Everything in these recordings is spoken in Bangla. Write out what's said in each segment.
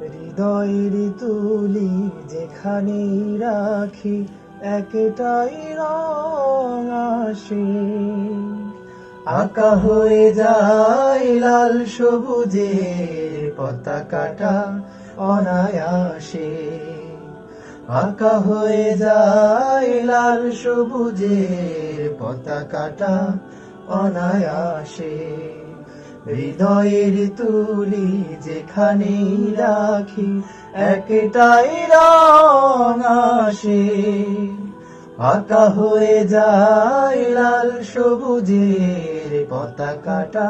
হৃদয়ের তুলি যেখানেই রাখি একটাই রং আসে, আঁকা হয়ে যায় লাল সবুজের পতাকাটা অনায়াসে, আঁকা হয়ে যায় লাল সবুজের পতাকাটা অনায়াসে। হৃদয়ের তুলি যেখানেই রাখি একটাই রং আসে, আঁকা হয়ে যায় লাল সবুজের পতাকাটা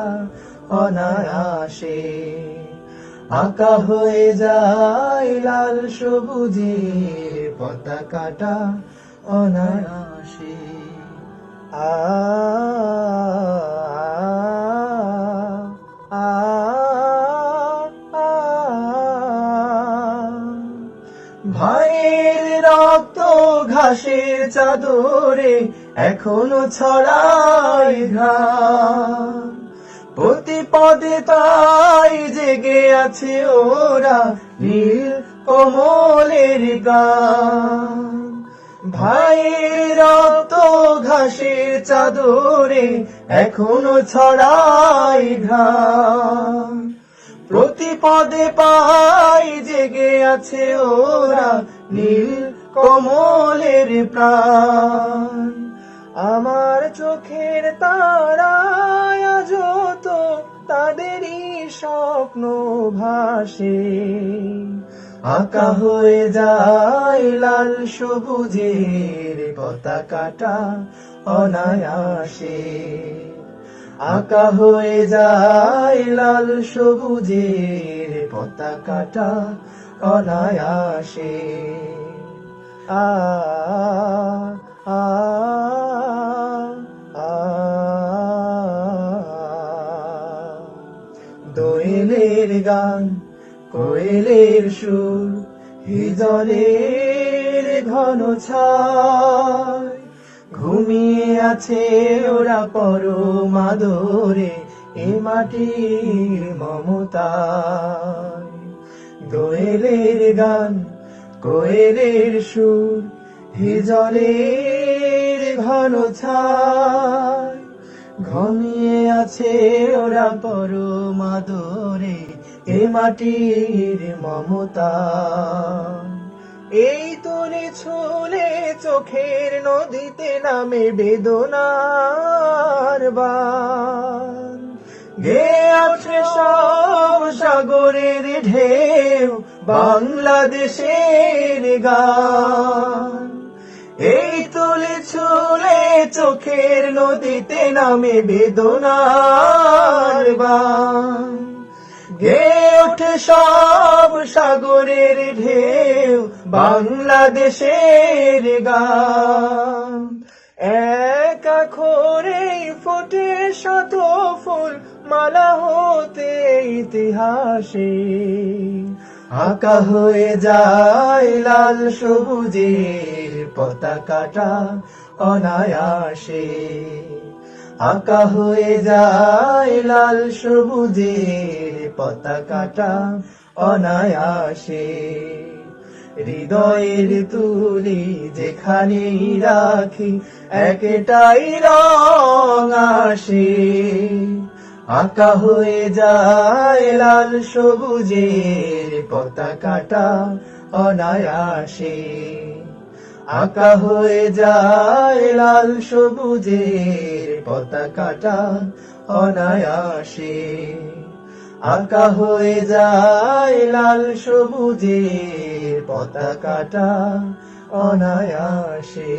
অনায়াসে, আঁকা হয়ে যায় লাল সবুজের পতাকাটা অনায়াসে। ভাইয়ের রক্ত ঘাসের চাদরে এখনো ছড়ায় ঘাম, প্রতি পদে তাই জেগে আছে ওরা নীল কমলের গান। ভাইয়ের রক্ত ঘাসের চাদরে এখনো ছড়ায় ঘাম, প্রতি পদে পাই জেগে আছে ওরা নীল কমলের প্রাণ। আমার চোখের তারায় যত তাদেরই স্বপ্ন ভাসে, আঁকা হয়ে যায় লাল সবুজের পতাকাটা অনায়াসে, আঁকা হয়ে যায় লাল সবুজের পতাকাটা অনায়াসে। আ আ দোয়েলের গান কোয়েলের সুর হিজলের ঘন ছায়, ঘুমিয়ে আছে ওরা পরম আদরে এ মাটির মমতায়। দোয়েলের গান কোয়েলের সুর হিজলের ঘন ছায়, ঘুমিয়ে আছে ওরা পরম আদরে এ মাটির মমতায়। এই তুলে ছুলে চোখের নদীতে নামে বেদনার বান, গেয়ে ওঠে সব সাগরের ঢেউ বাংলাদেশের গান। এই তুলে ছুলে চোখের নদীতে নামে বেদনার বান, গেয়ে ওঠে সব সাগরের ঢেউ বাংলাদেশের গান। এক আখরেই ফোটে শত ফুল মালা হতে ইতিহাসে, আঁকা হয়ে যায় লাল সবুজের পতাকাটা অনায়াসে, আঁকা হয়ে যায় লাল সবুজের পতাকাটা অনায়াসে। হৃদয়ের তুলি যেখানেই রাখি একটাই রং আসে, আঁকা হয়ে যায় লাল সবুজের পতাকাটা অনায়াসে, আঁকা হয়ে যায় লাল সবুজের পতাকাটা অনায়াসে, আঁকা হয়ে যায় লাল সবুজের পতাকাটা অনায়াসে।